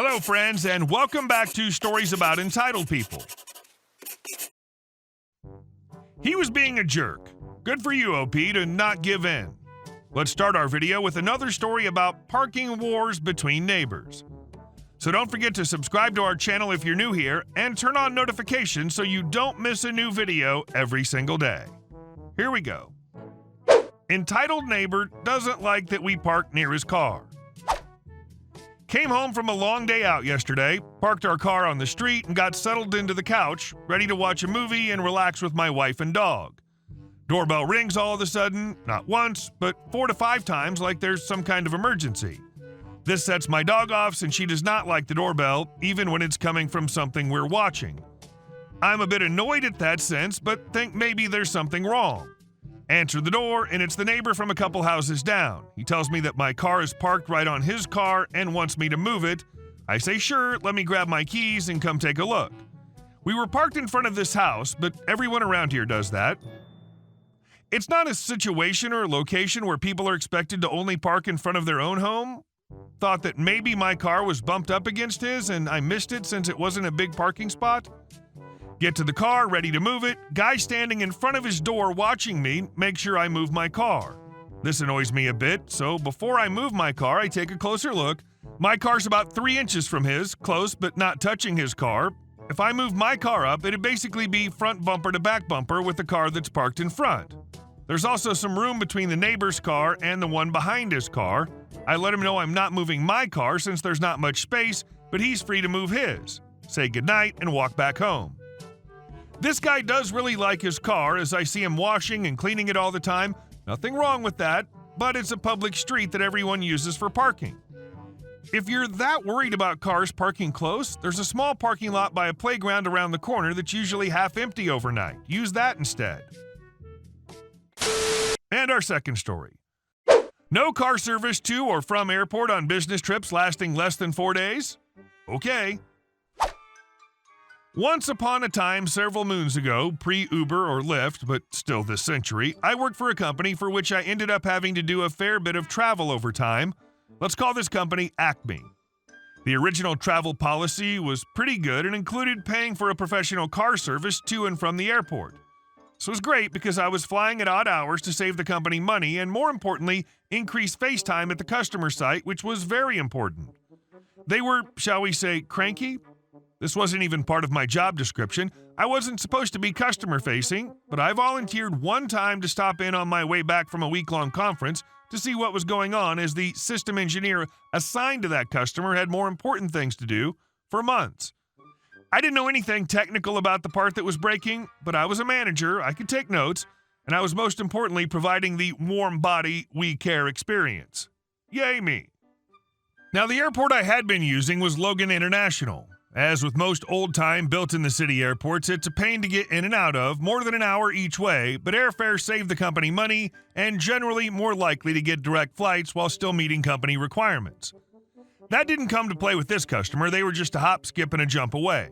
Hello, friends, and welcome back to Stories About Entitled People. He was being a jerk. Good for you, OP, to not give in. Let's start our video with another story about parking wars between neighbors. So don't forget to subscribe to our channel if you're new here, and turn on notifications so you don't miss a new video every single day. Here we go. Entitled neighbor doesn't like that we park near his car. Came home from a long day out yesterday, parked our car on the street, and got settled into the couch, ready to watch a movie and relax with my wife and dog. Doorbell rings all of a sudden, not once, but 4 to 5 times like there's some kind of emergency. This sets my dog off since she does not like the doorbell, even when it's coming from something we're watching. I'm a bit annoyed at that sense, but think maybe there's something wrong. Answer the door, and it's the neighbor from a couple houses down. He tells me that my car is parked right on his car and wants me to move it. I say sure, let me grab my keys and come take a look. We were parked in front of this house, but everyone around here does that. It's not a situation or a location where people are expected to only park in front of their own home. Thought that maybe my car was bumped up against his and I missed it since it wasn't a big parking spot. Get to the car, ready to move it. Guy standing in front of his door watching me make sure I move my car. This annoys me a bit, so before I move my car, I take a closer look. My car's about 3 inches from his, close but not touching his car. If I move my car up, it'd basically be front bumper to back bumper with the car that's parked in front. There's also some room between the neighbor's car and the one behind his car. I let him know I'm not moving my car since there's not much space, but he's free to move his. Say goodnight and walk back home. This guy does really like his car, as I see him washing and cleaning it all the time. Nothing wrong with that, but it's a public street that everyone uses for parking. If you're that worried about cars parking close, there's a small parking lot by a playground around the corner that's usually half empty overnight. Use that instead. And our second story. No car service to or from airport on business trips lasting less than 4 days? Okay. Once upon a time, several moons ago, pre-Uber or Lyft, but still this century, I worked for a company for which I ended up having to do a fair bit of travel over time. Let's call this company Acme. The original travel policy was pretty good and included paying for a professional car service to and from the airport. This was great because I was flying at odd hours to save the company money and, more importantly, increase face time at the customer site, which was very important. They were, shall we say, cranky? This wasn't even part of my job description. I wasn't supposed to be customer-facing, but I volunteered one time to stop in on my way back from a week-long conference to see what was going on, as the system engineer assigned to that customer had more important things to do for months. I didn't know anything technical about the part that was breaking, but I was a manager, I could take notes, and I was most importantly providing the warm body, we care experience. Yay me. Now, the airport I had been using was Logan International. As with most old-time built-in-the-city airports, it's a pain to get in and out of, more than an hour each way, but airfare saved the company money and generally more likely to get direct flights while still meeting company requirements. That didn't come to play with this customer. They were just a hop, skip, and a jump away.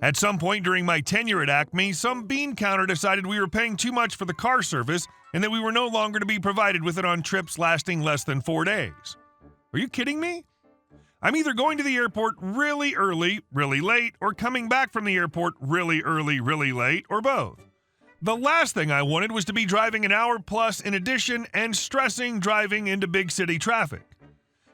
At some point during my tenure at Acme, some bean counter decided we were paying too much for the car service and that we were no longer to be provided with it on trips lasting less than 4 days. Are you kidding me? I'm either going to the airport really early, really late, or coming back from the airport really early, really late, or both. The last thing I wanted was to be driving an hour plus in addition and stressing driving into big city traffic.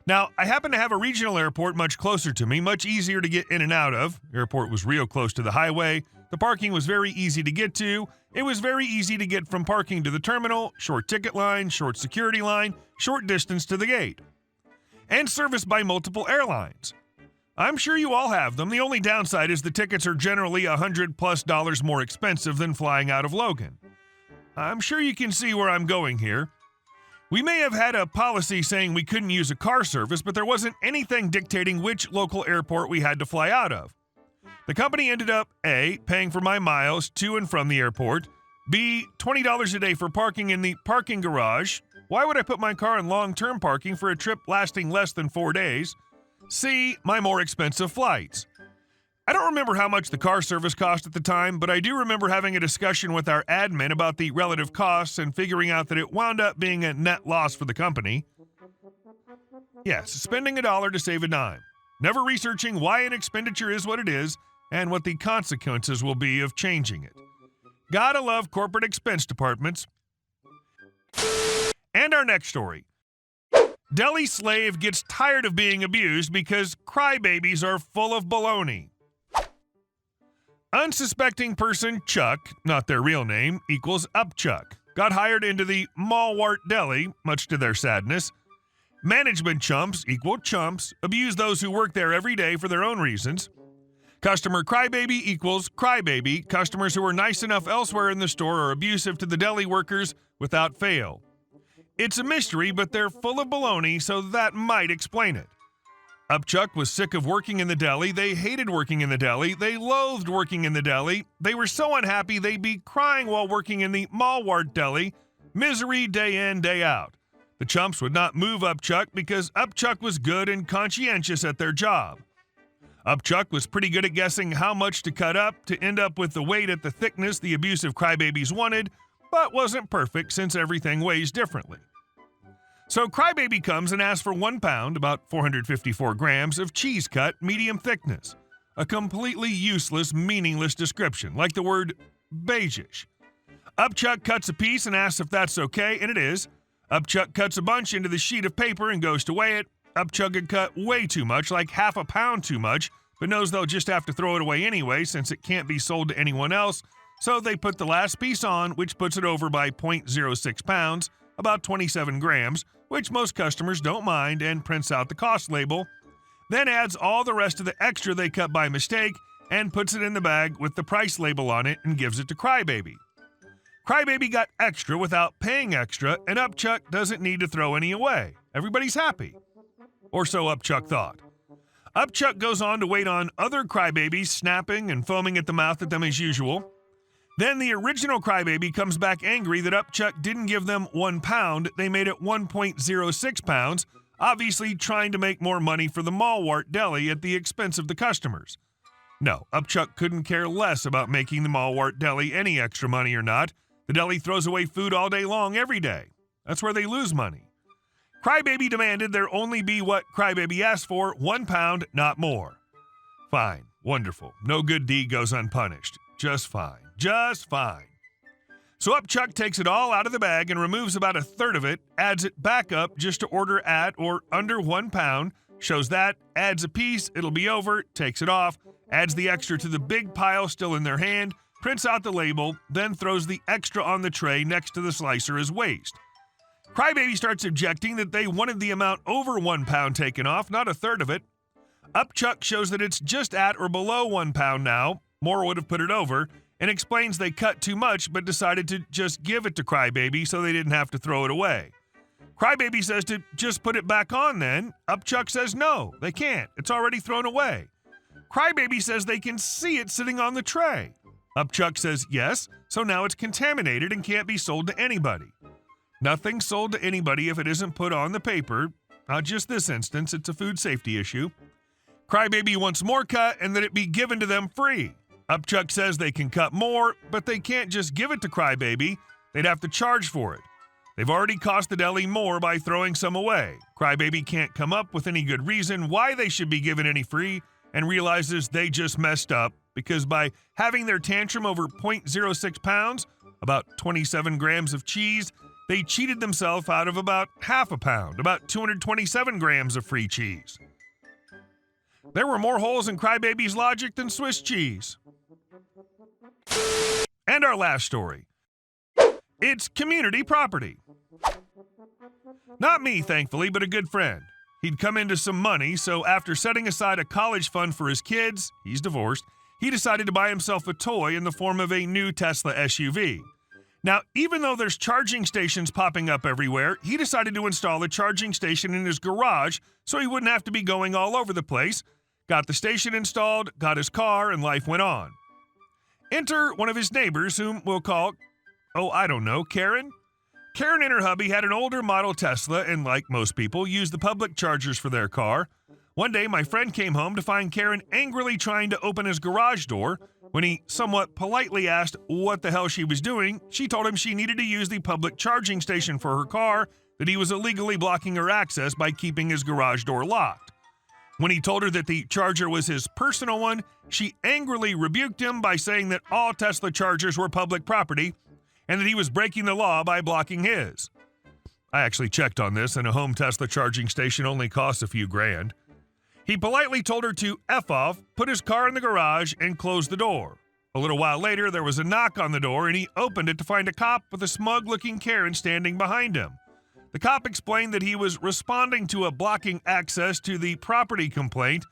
Now, I happen to have a regional airport much closer to me, much easier to get in and out of. Airport was real close to the highway. The parking was very easy to get to. It was very easy to get from parking to the terminal, short ticket line, short security line, short distance to the gate. And serviced by multiple airlines. I'm sure you all have them. The only downside is the tickets are generally $100+ more expensive than flying out of Logan. I'm sure you can see where I'm going here. We may have had a policy saying we couldn't use a car service, but there wasn't anything dictating which local airport we had to fly out of. The company ended up A, paying for my miles to and from the airport, B, $20 a day for parking in the parking garage. Why would I put my car in long-term parking for a trip lasting less than 4 days? C, my more expensive flights. I don't remember how much the car service cost at the time, but I do remember having a discussion with our admin about the relative costs and figuring out that it wound up being a net loss for the company. Yes, spending $1 to save a dime. never researching why an expenditure is what it is and what the consequences will be of changing it. Gotta love corporate expense departments. And our next story. Deli slave gets tired of being abused because crybabies are full of baloney. Unsuspecting person Chuck, not their real name, equals Upchuck, got hired into the Malwart Deli, much to their sadness. Management chumps equal chumps, abuse those who work there every day for their own reasons. Customer crybaby equals crybaby, customers who are nice enough elsewhere in the store are abusive to the deli workers without fail. It's a mystery, but they're full of baloney, so that might explain it. Upchuck was sick of working in the deli. They hated working in the deli. They loathed working in the deli. They were so unhappy they'd be crying while working in the Malwart Deli. Misery day in, day out. The chumps would not move Upchuck because Upchuck was good and conscientious at their job. Upchuck was pretty good at guessing how much to cut up to end up with the weight at the thickness the abusive crybabies wanted, but wasn't perfect since everything weighs differently. So Crybaby comes and asks for 1 pound, about 454 grams, of cheese cut, medium thickness. A completely useless, meaningless description, like the word beigeish. Upchuck cuts a piece and asks if that's okay, and it is. Upchuck cuts a bunch into the sheet of paper and goes to weigh it. Upchuck had cut way too much, like half a pound too much, but knows they'll just have to throw it away anyway since it can't be sold to anyone else, so they put the last piece on, which puts it over by 0.06 pounds, about 27 grams, which most customers don't mind, and prints out the cost label, then adds all the rest of the extra they cut by mistake and puts it in the bag with the price label on it and gives it to Crybaby. Crybaby got extra without paying extra, and Upchuck doesn't need to throw any away. Everybody's happy. Or so Upchuck thought. Upchuck goes on to wait on other Crybabies, snapping and foaming at the mouth at them as usual. Then the original Crybaby comes back angry that Upchuck didn't give them 1 pound, they made it 1.06 pounds, obviously trying to make more money for the Malwart Deli at the expense of the customers. No, Upchuck couldn't care less about making the Malwart Deli any extra money or not. The deli throws away food all day long every day. That's where they lose money. Crybaby demanded there only be what Crybaby asked for, 1 pound, not more. Fine, wonderful, no good deed goes unpunished. Just fine. Just fine. So Upchuck takes it all out of the bag and removes about 1/3 of it, adds it back up just to order at or under 1 pound, shows that, adds a piece, it'll be over, takes it off, adds the extra to the big pile still in their hand, prints out the label, then throws the extra on the tray next to the slicer as waste. Crybaby starts objecting that they wanted the amount over 1 pound taken off, not 1/3 of it. Upchuck shows that it's just at or below 1 pound now, more would have put it over, and explains they cut too much but decided to just give it to Crybaby so they didn't have to throw it away. Crybaby says to just put it back on then. Upchuck says no, they can't. It's already thrown away. Crybaby says they can see it sitting on the tray. Upchuck says yes, so now it's contaminated and can't be sold to anybody. Nothing's sold to anybody if it isn't put on the paper. Not just this instance, it's a food safety issue. Crybaby wants more cut and that it be given to them free. Upchuck says they can cut more, but they can't just give it to Crybaby. They'd have to charge for it. They've already cost the deli more by throwing some away. Crybaby can't come up with any good reason why they should be given any free and realizes they just messed up because by having their tantrum over 0.06 pounds, about 27 grams of cheese, they cheated themselves out of about half a pound, about 227 grams of free cheese. There were more holes in Crybaby's logic than Swiss cheese. And our last story. It's community property. Not me, thankfully, but a good friend. He'd come into some money, so after setting aside a college fund for his kids, he's divorced, he decided to buy himself a toy in the form of a new Tesla SUV. Now, even though there's charging stations popping up everywhere, he decided to install a charging station in his garage so he wouldn't have to be going all over the place. Got the station installed, got his car, and life went on. Enter one of his neighbors, whom we'll call, Karen. Karen and her hubby had an older model Tesla and, like most people, used the public chargers for their car. One day, my friend came home to find Karen angrily trying to open his garage door. When he somewhat politely asked what the hell she was doing, she told him she needed to use the public charging station for her car, that he was illegally blocking her access by keeping his garage door locked. When he told her that the charger was his personal one, she angrily rebuked him by saying that all Tesla chargers were public property and that he was breaking the law by blocking his. I actually checked on this, and a home Tesla charging station only costs a few grand. He politely told her to F off, put his car in the garage, and close the door. A little while later, there was a knock on the door, and he opened it to find a cop with a smug-looking Karen standing behind him. The cop explained that he was responding to a blocking access to the property complaint.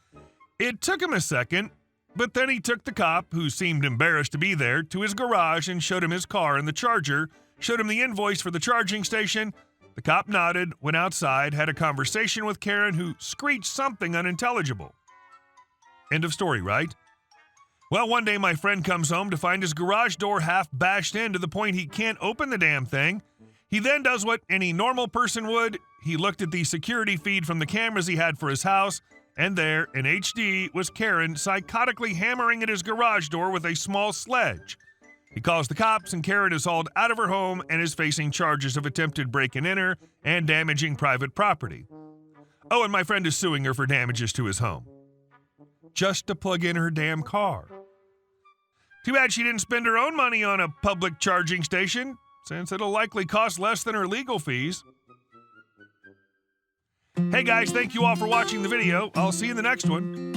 It took him a second, but then he took the cop, who seemed embarrassed to be there, to his garage and showed him his car and the charger, showed him the invoice for the charging station. The cop nodded, went outside, had a conversation with Karen, who screeched something unintelligible. End of story, right? Well, one day my friend comes home to find his garage door half bashed in to the point he can't open the damn thing. He then does what any normal person would. He looked at the security feed from the cameras he had for his house, and there, in HD, was Karen psychotically hammering at his garage door with a small sledge. He calls the cops, and Karen is hauled out of her home and is facing charges of attempted break-and-enter and damaging private property. Oh, and my friend is suing her for damages to his home. Just to plug in her damn car. Too bad she didn't spend her own money on a public charging station, since it'll likely cost less than her legal fees. Hey guys, thank you all for watching the video. I'll see you in the next one.